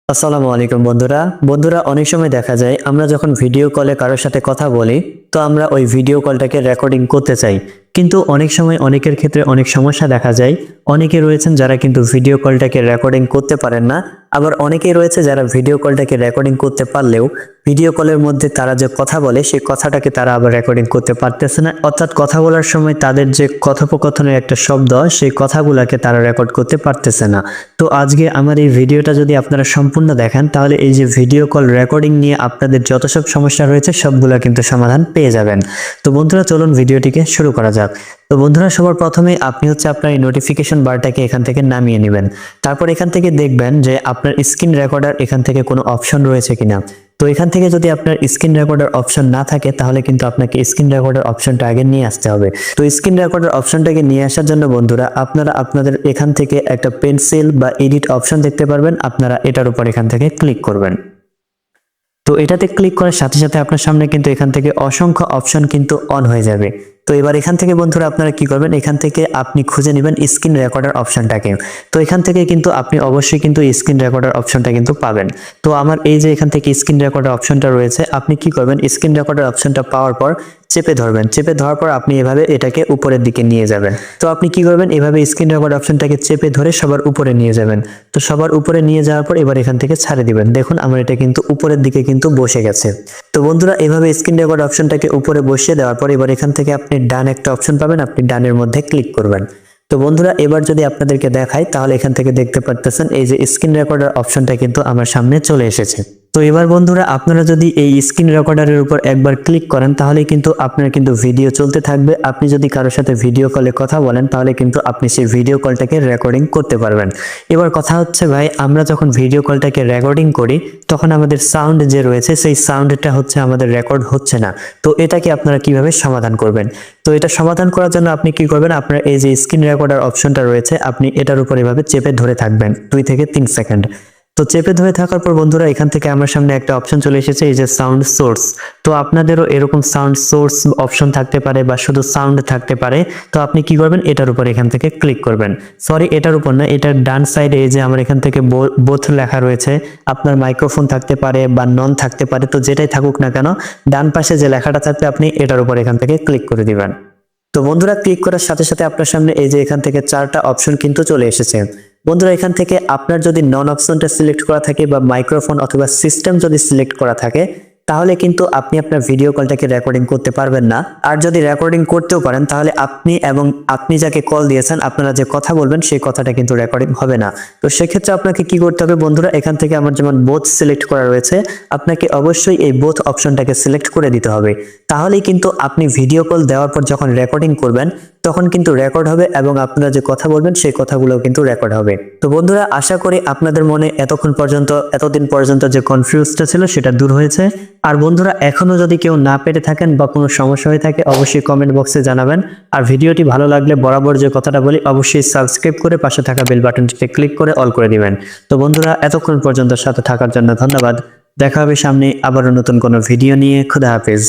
আসসালামু আলাইকুম বন্ধুরা বন্ধুরা অনেক সময় দেখা যায় আমরা যখন ভিডিও কলে কারোর সাথে কথা বলি তো আমরা ওই ভিডিও কলটাকে রেকর্ডিং করতে চাই কিন্তু অনেক সময় অনেকের ক্ষেত্রে অনেক সমস্যা দেখা যায়। অনেকে রয়েছেন যারা কিন্তু ভিডিও কলটাকে রেকর্ডিং করতে পারেন না, আবার অনেকেই রয়েছে যারা ভিডিও কলটাকে রেকর্ডিং করতে পারলেও ভিডিও কলের মধ্যে তারা যে কথা বলে সেই কথাটাকে তারা আবার রেকর্ডিং করতে পারতেছে না, অর্থাৎ কথা বলার সময় তাদের যে কথোপকথনের একটা শব্দ সেই কথাগুলোকে তারা রেকর্ড করতে পারতেছে না। তো আজকে আমার এই ভিডিওটা যদি আপনারা সম্পূর্ণ দেখেন তাহলে এই যে ভিডিও কল রেকর্ডিং নিয়ে আপনাদের যত সব সমস্যা রয়েছে সবগুলা কিন্তু সমাধান পেয়ে যাবেন। তো বন্ধুরা চলুন ভিডিওটিকে শুরু করা যাক। তো বন্ধুরা সবার প্রথমে আপনি আপনার এই নোটিফিকেশন বারটাকে এখান থেকে নামিয়ে নেবেন। তারপর এখান থেকে দেখবেন যে আপনার স্ক্রিন রেকর্ডার এখান থেকে কোনো অপশন রয়েছে কিনা। তো এখান থেকে যদি আপনার স্ক্রিন রেকর্ডার অপশন না থাকে তাহলে কিন্তু আপনাকে স্ক্রিন রেকর্ডার অপশনটা আগে নিয়ে আসতে হবে। তো স্ক্রিন রেকর্ডার অপশনটাকে নিয়ে আসার জন্য বন্ধুরা আপনারা আপনাদের এখান থেকে একটা পেন্সিল বা এডিট অপশন দেখতে পারবেন, আপনারা এটার উপর এখান থেকে ক্লিক করবেন। তো এটাতে ক্লিক করার সাথে সাথে আপনার সামনে কিন্তু এখান থেকে অসংখ্য অপশন কিন্তু অন হয়ে যাবে। তো এবার এখান থেকে বন্ধুরা আপনারা কি করবেন, এখান থেকে আপনি খুঁজে নেবেন স্ক্রিন রেকর্ডার অপশনটাকে। তো এখান থেকে কিন্তু আপনি অবশ্যই কিন্তু স্ক্রিন রেকর্ডার অপশনটা কিন্তু পাবেন। তো আমার এই যে এখান থেকে স্ক্রিন রেকর্ডার অপশনটা রয়েছে, আপনি কি করবেন স্ক্রিন রেকর্ডার অপশনটা পাওয়ার পর চেপে ধরবেন। চেপে ধরার পর আপনি এভাবে এটাকে উপরের দিকে নিয়ে যাবেন। তো আপনি কি করবেন এভাবে স্ক্রিন রেকর্ড অপশনটাকে চেপে ধরে সবার উপরে নিয়ে যাবেন। তো সবার উপরে নিয়ে যাওয়ার পর এবার এখান থেকে ছাড়ে দিবেন। দেখুন আমার এটা কিন্তু উপরের দিকে কিন্তু বসে গেছে। তো বন্ধুরা এভাবে স্ক্রিন রেকর্ড অপশনটাকে উপরে বসিয়ে দেওয়ার পর এবার এখান থেকে আপনি ডান একটা অপশন পাবেন, আপনি ডানের মধ্যে ক্লিক করবেন। তো বন্ধুরা এবার যদি আপনাদেরকে দেখাই তাহলে এখান থেকে দেখতে পারতেছেন এই যে স্ক্রিন রেকর্ডার অপশনটা কিন্তু আমার সামনে চলে এসেছে। তো এবার বন্ধুরা আপনারা যদি এই স্ক্রিন রেকর্ডারের উপর একবার ক্লিক করেন তাহলে কিন্তু আপনার কিন্তু ভিডিও চলতে থাকবে। আপনি যদি কারোর সাথে ভিডিও কলে কথা বলেন তাহলে কিন্তু আপনি সেই ভিডিও কলটাকে রেকর্ডিং করতে পারবেন। এবার কথা হচ্ছে ভাই, আমরা যখন ভিডিও কলটাকে রেকর্ডিং করি তখন আমাদের সাউন্ড যে রয়েছে সেই সাউন্ডটা আমাদের রেকর্ড হচ্ছে না। তো এটাকে আপনারা কিভাবে সমাধান করবেন? তো এটা সমাধান করার জন্য আপনি কি করবেন, আপনার এই যে স্ক্রিন রেকর্ডার অপশনটা রয়েছে আপনি এটার উপর এভাবে চেপে ধরে থাকবেন 2 থেকে 3 সেকেন্ড। তো চেপে ধরে থাকার পর বন্ধুরা এখান থেকে আমার সামনে একটা অপশন চলে এসেছে এই যে সাউন্ড সোর্স। তো আপনাদেরও এরকম সাউন্ড সোর্স অপশন থাকতে পারে বা শুধু সাউন্ড থাকতে পারে। তো আপনি কি করবেন এটার উপর এখান থেকে ক্লিক করবেন। সরি এটার উপর না, এটার ডান সাইডে এই যে আমার এখান থেকে বোথ লেখা রয়েছে। আপনার মাইক্রোফোন থাকতে পারে বা নন থাকতে পারে, তো যেটাই থাকুক না কেন ডান পাশে যে লেখাটা থাকবে আপনি এটার উপর এখান থেকে ক্লিক করে দিবেন। তো বন্ধুরা ক্লিক করার সাথে সাথে আপনার সামনে এই যে এখান থেকে 4টা অপশন কিন্তু চলে এসেছে। বন্ধুরা এখান থেকে আপনার যদি নন অপশনটা সিলেক্ট করা থাকে বা মাইক্রোফোন অথবা সিস্টেম যদি সিলেক্ট করা থাকে তাহলে কিন্তু আপনি আপনার ভিডিও কলটাকে রেকর্ডিং করতে পারবেন না। আর যদি রেকর্ডিং করতেও পারেন তাহলে আপনি এবং আপনি যাকে কল দিয়েছেন আপনারা যে কথা বলবেন সেই কথাটা কিন্তু রেকর্ডিং হবে না। তো সেক্ষেত্রে আপনাকে কি করতে হবে বন্ধুরা, এখান থেকে আমার যেমন বোথ সিলেক্ট করা রয়েছে আপনাকে অবশ্যই এই বোথ অপশনটাকে সিলেক্ট করে দিতে হবে। তাহলেই কিন্তু আপনি ভিডিও কল দেওয়ার পর যখন রেকর্ডিং করবেন তখন কিন্তু রেকর্ড হবে এবং আপনারা যে কথা বলবেন সেই কথাগুলো কিন্তু রেকর্ড হবে। তো বন্ধুরা আশা করি আপনাদের মনে এতদিন পর্যন্ত যে কনফিউজটা ছিল সেটা দূর হয়েছে। আর বন্ধুরা এখনো যদি কেউ না পেরে থাকেন বা কোনো সমস্যা হয়ে থাকে অবশ্যই কমেন্ট বক্সে জানাবেন। আর ভিডিওটি ভালো লাগলে বরাবর যে কথাটা বলি অবশ্যই সাবস্ক্রাইব করে পাশে থাকা বেল বাটনটিতে ক্লিক করে অল করে দিবেন। তো বন্ধুরা এতক্ষণ পর্যন্ত সাথে থাকার জন্য ধন্যবাদ। দেখা হবে সামনে আবারও নতুন কোনো ভিডিও নিয়ে। খুদা হাফেজ।